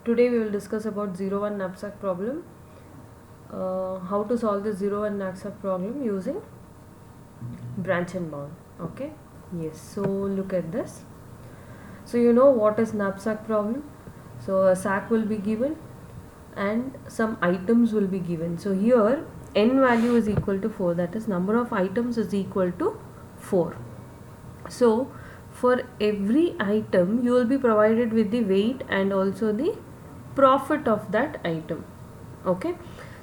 Today we will discuss about 0-1 knapsack problem. How to solve this 0-1 knapsack problem using branch and bound. Okay. Yes. So look at this. So you know what is knapsack problem. So a sack will be given and some items will be given. So here n value is equal to 4. That is number of items is equal to 4. So for every item you will be provided with the weight and also the profit of that item. Okay,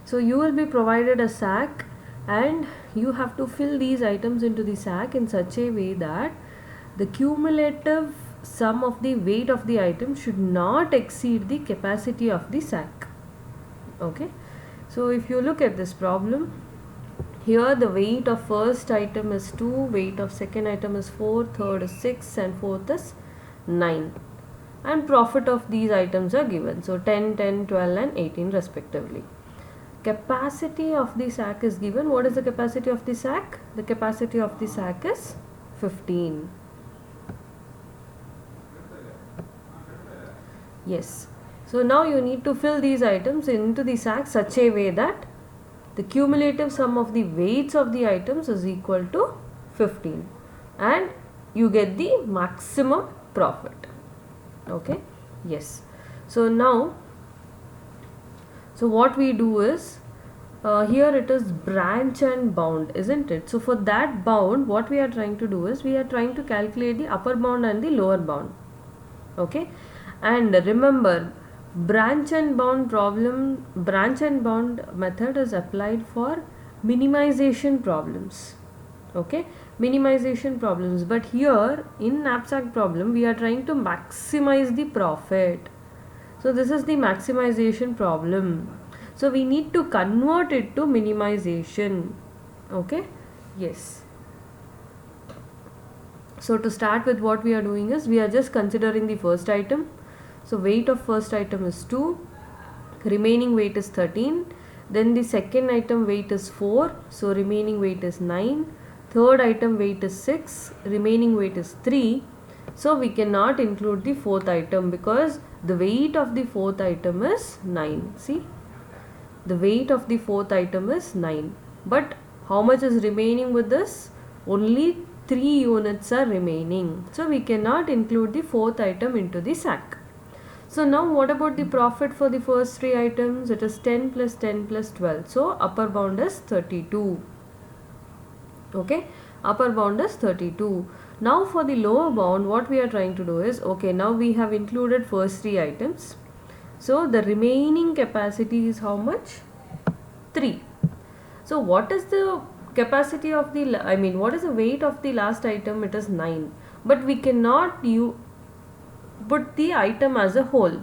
so you will be provided a sack and you have to fill these items into the sack in such a way that the cumulative sum of the weight of the item should not exceed the capacity of the sack. Okay, so if you look at this problem, here the weight of first item is 2, weight of second item is 4, third is 6 and fourth is 9. And profit of these items are given. So 10, 10, 12 and 18 respectively. Capacity of the sack is given. What is the capacity of the sack? The capacity of the sack is 15. Yes. So now you need to fill these items into the sack such a way that the cumulative sum of the weights of the items is equal to 15 and you get the maximum profit. Okay, yes. So now, so what we do is, here it is branch and bound, isn't it? So for that bound, what we are trying to do is, we are trying to calculate the upper bound and the lower bound. Okay, and remember, branch and bound method is applied for minimization problems. Okay, minimization problems, but here in knapsack problem we are trying to maximize the profit. So this is the maximization problem, so we need to convert it to minimization. Okay, yes. So to start with, what we are doing is, we are just considering the first item. So weight of first item is 2, remaining weight is 13, then the second item weight is 4, so remaining weight is 9, third item weight is 6, remaining weight is 3. So we cannot include the fourth item because the weight of the fourth item is 9. See, the weight of the fourth item is 9. But how much is remaining with this? Only 3 units are remaining. So we cannot include the fourth item into the sack. So now what about the profit for the first 3 items? It is 10 plus 10 plus 12. So upper bound is 32. Okay, upper bound is 32. Now for the lower bound, what we are trying to do is, okay, now we have included first 3 items. So the remaining capacity is how much? 3. So what is the capacity of the, what is the weight of the last item? It is 9. But we cannot put the item as a whole.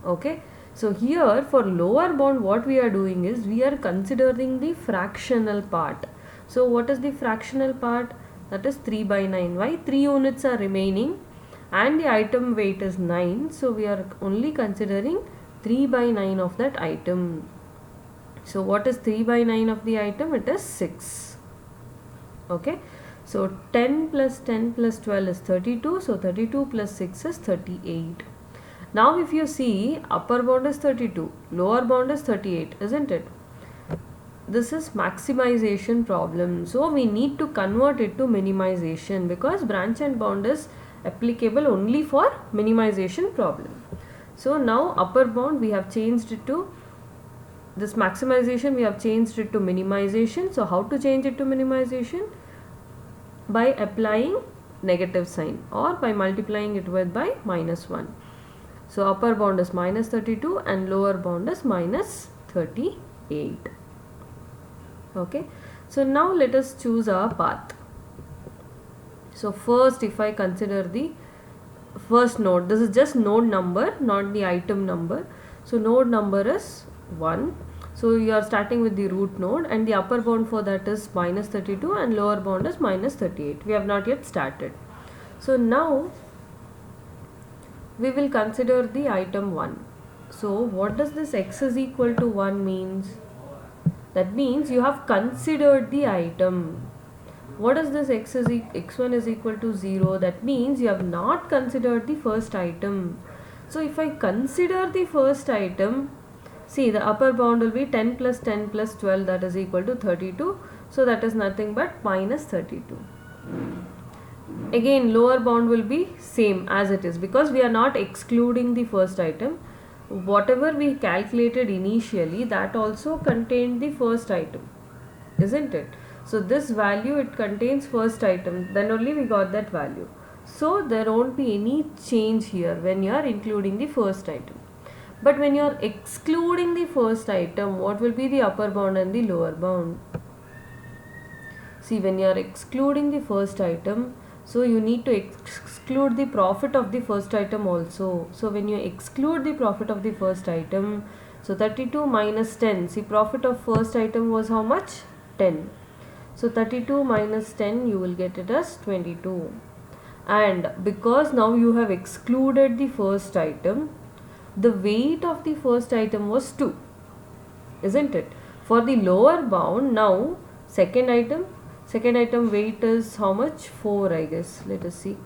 Okay, so here for lower bound, what we are doing is, we are considering the fractional part. So what is the fractional part? That is 3 by 9. Why? 3 units are remaining and the item weight is 9. So we are only considering 3 by 9 of that item. So what is 3 by 9 of the item? It is 6. Okay, so 10 plus 10 plus 12 is 32. So 32 plus 6 is 38. Now if you see, upper bound is 32, lower bound is 38, isn't it? This is maximization problem. So we need to convert it to minimization because branch and bound is applicable only for minimization problem. So now upper bound we have changed it to this maximization, we have changed it to minimization. So how to change it to minimization? By applying negative sign or by multiplying it with by -1. So upper bound is minus 32 and lower bound is minus 38. Okay, so now let us choose our path. So first, if I consider the first node, this is just node number, not the item number. So node number is 1. So you are starting with the root node and the upper bound for that is minus 32 and lower bound is minus 38. We have not yet started. So now we will consider the item 1. So what does this x is equal to 1 means? That means you have considered the item. What is this x1 is equal to 0? That means you have not considered the first item. So if I consider the first item, see the upper bound will be 10 plus 10 plus 12, that is equal to 32. So that is nothing but minus 32. Again lower bound will be same as it is because we are not excluding the first item. Whatever we calculated initially, that also contained the first item, isn't it? So this value, it contains first item, then only we got that value. So there won't be any change here when you are including the first item. But when you are excluding the first item, what will be the upper bound and the lower bound? See, when you are excluding the first item, so you need to exclude the profit of the first item also. So when you exclude the profit of the first item, so 32 minus 10, see profit of first item was how much? 10. So 32 minus 10, you will get it as 22. And because now you have excluded the first item, the weight of the first item was 2, isn't it? For the lower bound, now second item weight is how much? 4, I guess. Let us see.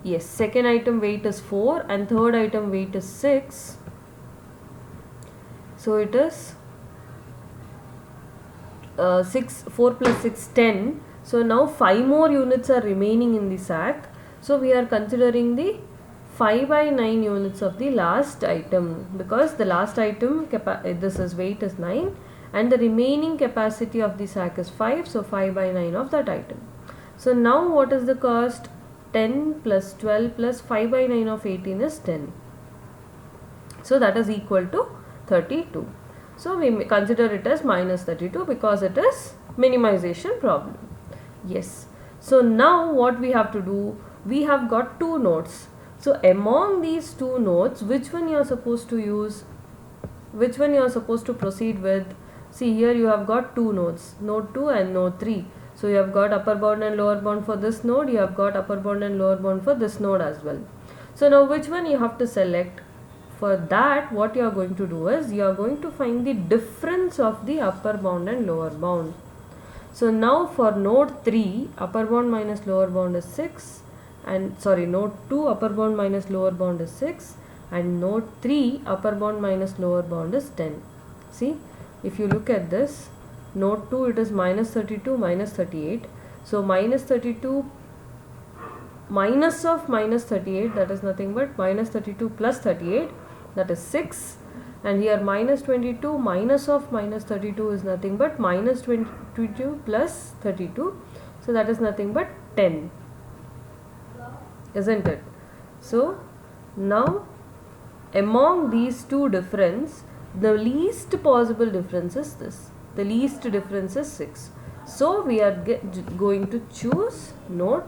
Yes, second item weight is 4 and third item weight is 6. So it is 4 plus 6, 10. So now 5 more units are remaining in the sack. So we are considering the 5 by 9 units of the last item, because the last item this is weight is 9 and the remaining capacity of the sack is 5. So 5 by 9 of that item. So now what is the cost? 10 plus 12 plus 5 by 9 of 18 is 10. So that is equal to 32. So we consider it as minus 32 because it is minimization problem. Yes. So now what we have to do? We have got 2 nodes. So among these 2 nodes, which one you are supposed to use? Which one you are supposed to proceed with? See, here you have got 2 nodes, node 2 and node 3. So you have got upper bound and lower bound for this node, you have got upper bound and lower bound for this node as well. So now which one you have to select? For that, what you are going to do is, you are going to find the difference of the upper bound and lower bound. So now for node 3, upper bound minus lower bound is 6, and node 2, upper bound minus lower bound is 6, and node 3, upper bound minus lower bound is 10. See, if you look at this, node 2, it is minus 32 minus 38. So minus 32 minus of minus 38, that is nothing but minus 32 plus 38, that is 6. And here minus 22 minus of minus 32 is nothing but minus 22 plus 32. So that is nothing but 10, isn't it? So now among these 2 difference, the least possible difference is this. The least difference is 6. So we are going to choose node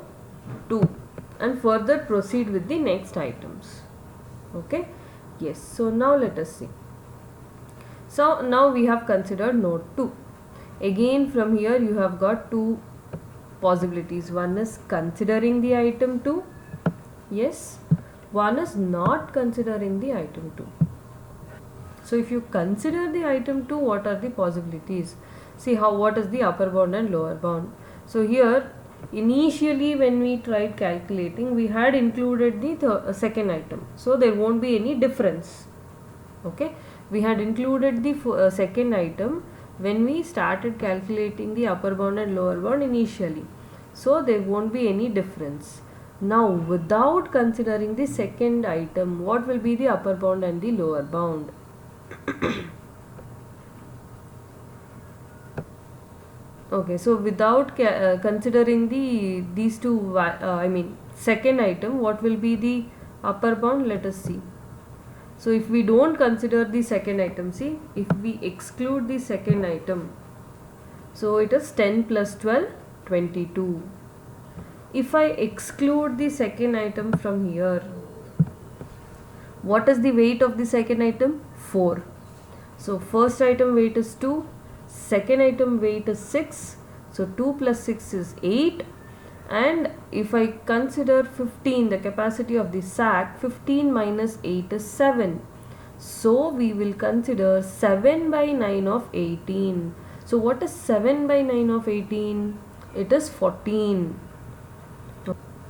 2 and further proceed with the next items. Okay. Yes. So now let us see. So now we have considered node 2. Again from here you have got 2 possibilities. One is considering the item 2. Yes. One is not considering the item 2. So if you consider the item 2, what are the possibilities? See what is the upper bound and lower bound. So here initially when we tried calculating, we had included the second item. So there won't be any difference. Okay. We had included the second item when we started calculating the upper bound and lower bound initially. So there won't be any difference. Now without considering the second item, what will be the upper bound and the lower bound? Okay, so without considering these 2, second item, what will be the upper bound? Let us see. So if we don't consider the second item, see, if we exclude the second item, so it is 10 plus 12, 22. If I exclude the second item from here, what is the weight of the second item? 4. So first item weight is 2, second item weight is 6. So 2 plus 6 is 8. And if I consider 15, the capacity of the sack, 15 minus 8 is 7. So we will consider 7 by 9 of 18. So what is 7 by 9 of 18? It is 14.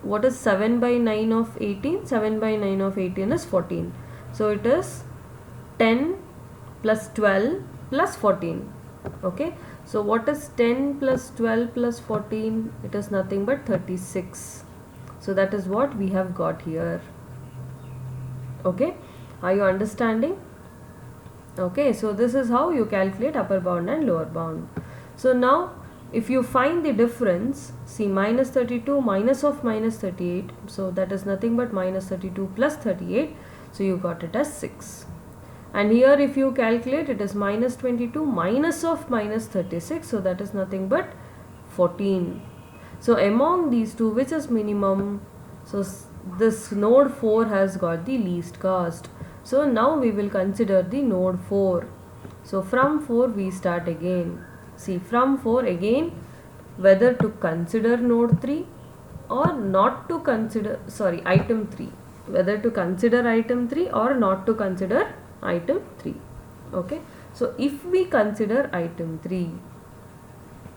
what is 7 by 9 of 18? 7 by 9 of 18 is 14. So it is 10 plus 12 plus 14. Okay. So what is 10 plus 12 plus 14? It is nothing but 36. So that is what we have got here. Okay. Are you understanding? Okay. So this is how you calculate upper bound and lower bound. So now if you find the difference, see minus 32 minus of minus 38. So that is nothing but minus 32 plus 38. So you got it as 6. And here if you calculate, it is minus 22 minus of minus 36. So that is nothing but 14. So among these two, which is minimum? So this node 4 has got the least cost. So now we will consider the node 4. So from 4 we start again. See, from 4 again, whether to consider node 3 or not to consider, sorry, item 3. Whether to consider item 3 or not to consider item 3. Okay. So if we consider item 3,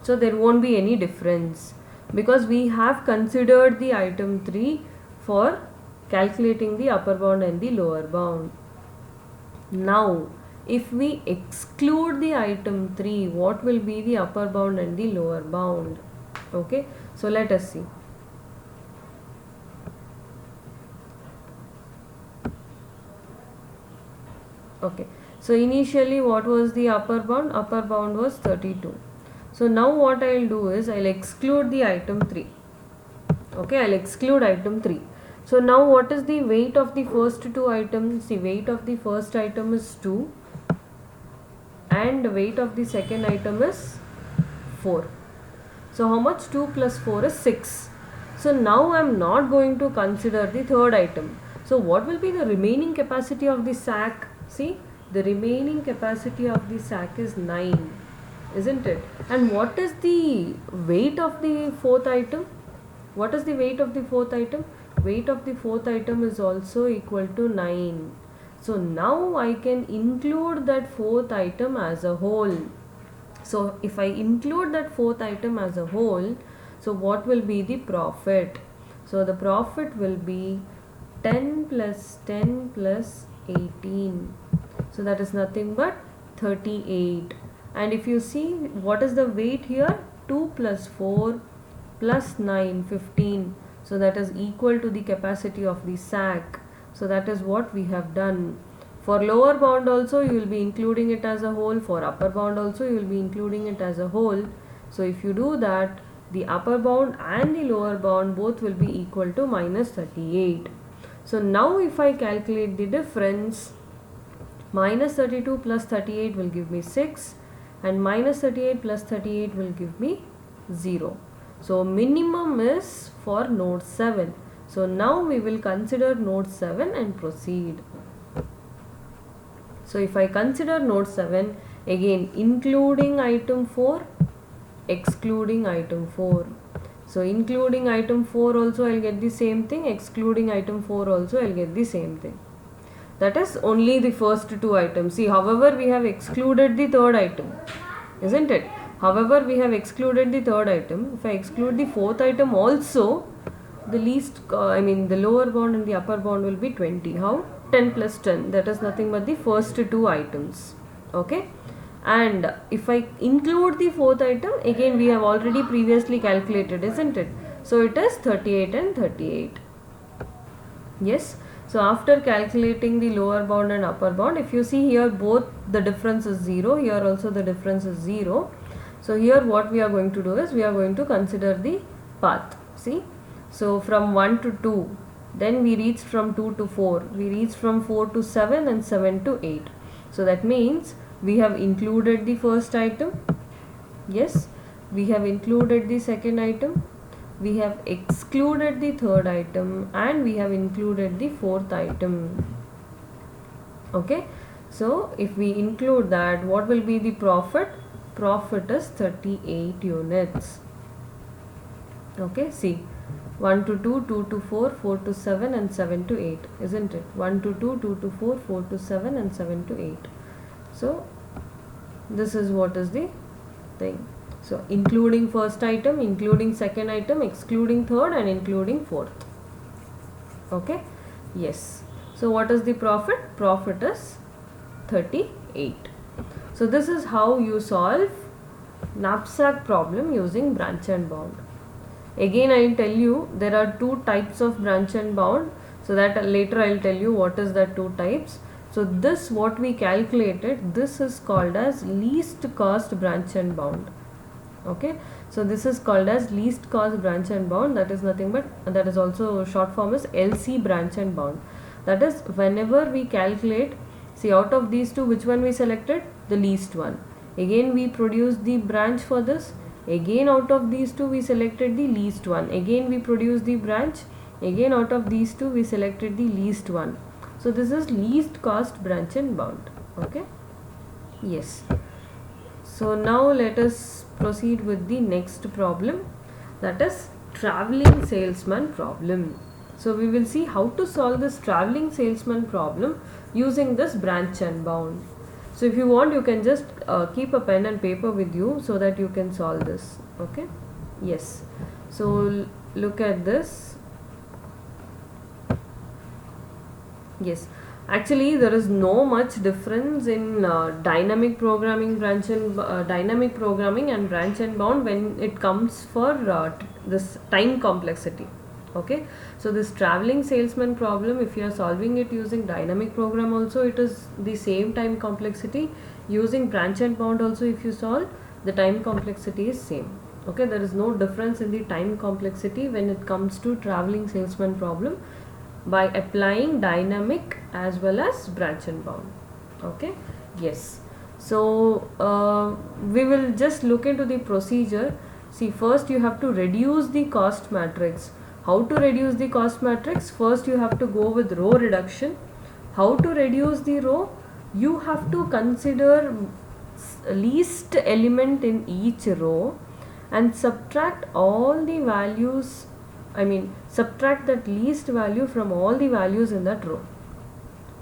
so there won't be any difference, because we have considered the item 3 for calculating the upper bound and the lower bound. Now if we exclude the item 3, what will be the upper bound and the lower bound? Okay. So let us see. Okay. So initially what was the upper bound? Upper bound was 32. So now what I will do is I will exclude the item 3. Okay, I will exclude item 3. So now what is the weight of the first two items? The weight of the first item is 2 and weight of the second item is 4. So how much? 2 plus 4 is 6. So now I am not going to consider the third item. So what will be the remaining capacity of the sack? See, the remaining capacity of the sack is 9, isn't it? And what is the weight of the fourth item? What is the weight of the fourth item? Weight of the fourth item is also equal to 9. So now I can include that fourth item as a whole. So if I include that fourth item as a whole, so what will be the profit? So the profit will be 10 plus 10 plus 18. So that is nothing but 38. And if you see, what is the weight here? 2 plus 4 plus 9, 15. So that is equal to the capacity of the sack. So that is what we have done. For lower bound also you will be including it as a whole. For upper bound also you will be including it as a whole. So if you do that, the upper bound and the lower bound both will be equal to minus 38. So now if I calculate the difference, minus 32 plus 38 will give me 6 and minus 38 plus 38 will give me 0. So minimum is for node 7. So now we will consider node 7 and proceed. So if I consider node 7, again including item 4, excluding item 4. So including item 4 also I will get the same thing, excluding item 4 also I will get the same thing. That is only the first two items. See, however, we have excluded the third item, isn't it? However, we have excluded the third item. If I exclude the fourth item also, the the lower bound and the upper bound will be 20. How? 10 plus 10. That is nothing but the first two items. Okay. And if I include the fourth item, again we have already previously calculated, isn't it? So it is 38 and 38. Yes. So after calculating the lower bound and upper bound, if you see here both the difference is 0, here also the difference is 0. So here what we are going to do is we are going to consider the path. See, so from 1 to 2, then we reached from 2 to 4, we reached from 4 to 7 and 7 to 8. So that means we have included the first item, yes, we have included the second item, we have excluded the third item, and we have included the fourth item. Okay, so if we include that, what will be the profit? Profit is 38 units. Okay, see, 1 to 2, 2 to 4, 4 to 7 and 7 to 8, isn't it? 1 to 2, 2 to 4, 4 to 7 and 7 to 8. So this is what is the thing. So including first item, including second item, excluding third, and including fourth. Okay, yes. So what is the profit? Profit is 38. So this is how you solve knapsack problem using branch and bound. Again I will tell you there are two types of branch and bound, so that later I will tell you what is the two types. So this what we calculated, this is called as least cost branch and bound. Okay, so this is called as least cost branch and bound, that is nothing but, that is also short form is LC branch and bound. That is whenever we calculate, see out of these two which one we selected, the least one. Again we produce the branch for this, again out of these two we selected the least one, again we produce the branch, again out of these two we selected the least one. So this is least cost branch and bound. Okay, yes. So now let us proceed with the next problem, that is traveling salesman problem. So we will see how to solve this traveling salesman problem using this branch and bound. So if you want, you can just keep a pen and paper with you so that you can solve this. Okay, yes. So look at this. Yes, actually there is no much difference in dynamic programming and branch and bound when it comes for this time complexity. Okay, so this traveling salesman problem, if you are solving it using dynamic program also, it is the same time complexity. Using branch and bound also, if you solve, the time complexity is same. Okay, there is no difference in the time complexity when it comes to traveling salesman problem by applying dynamic as well as branch and bound. Okay, yes. So we will just look into the procedure. See, first you have to reduce the cost matrix. How to reduce the cost matrix? First you have to go with row reduction. How to reduce the row? You have to consider least element in each row and subtract all the values, subtract that least value from all the values in that row.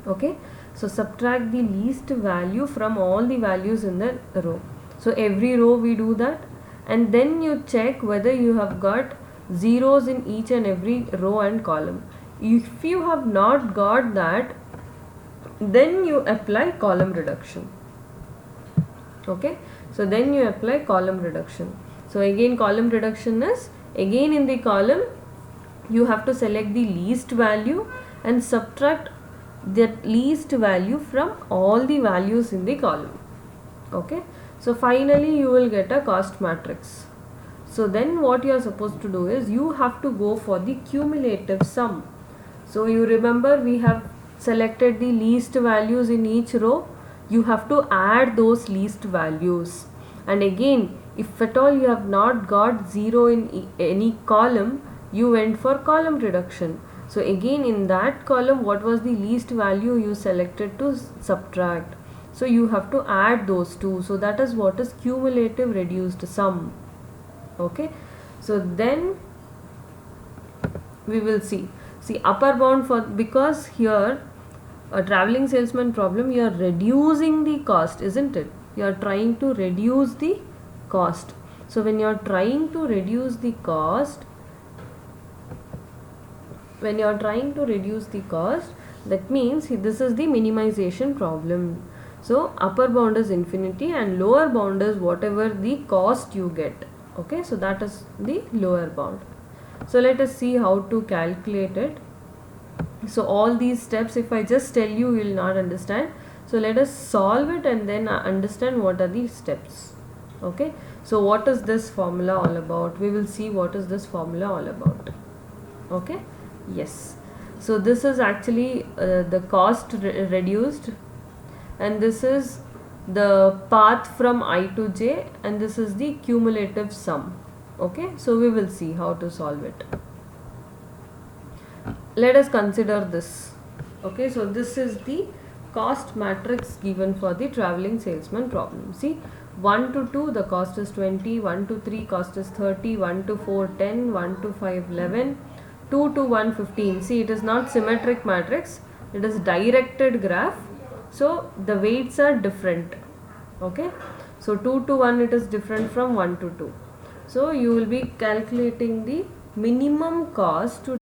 Okay, so subtract the least value from all the values in the row. So every row we do that, and then you check whether you have got zeros in each and every row and column. If you have not got that, then you apply column reduction. Okay, so then you apply column reduction. So again column reduction is, again in the column you have to select the least value and subtract that least value from all the values in the column. Okay, so finally you will get a cost matrix. So then what you are supposed to do is, you have to go for the cumulative sum. So you remember we have selected the least values in each row, you have to add those least values. And again, if at all you have not got zero in any column, you went for column reduction. So again in that column, what was the least value you selected to subtract. So you have to add those two. So that is what is cumulative reduced sum. Okay, so then we will see upper bound for, because here a traveling salesman problem, you are reducing the cost, isn't it? You are trying to reduce the cost. So when you are trying to reduce the cost, that means this is the minimization problem. So upper bound is infinity and lower bound is whatever the cost you get. Okay, so that is the lower bound. So let us see how to calculate it. So all these steps, if I just tell you, you will not understand. So let us solve it and then understand what are the steps. Okay, so what is this formula all about? We will see what is this formula all about. Okay, yes. So this is actually the cost reduced, and this is the path from I to j, and this is the cumulative sum. Okay, so we will see how to solve it. Let us consider this. Okay, so this is the cost matrix given for the traveling salesman problem. See, 1 to 2 the cost is 20, 1 to 3 cost is 30, 1 to 4 10, 1 to 5 11, 2 to 1 15. See, it is not symmetric matrix, it is directed graph. So the weights are different. Okay, So 2 to 1 it is different from 1 to 2. So you will be calculating the minimum cost to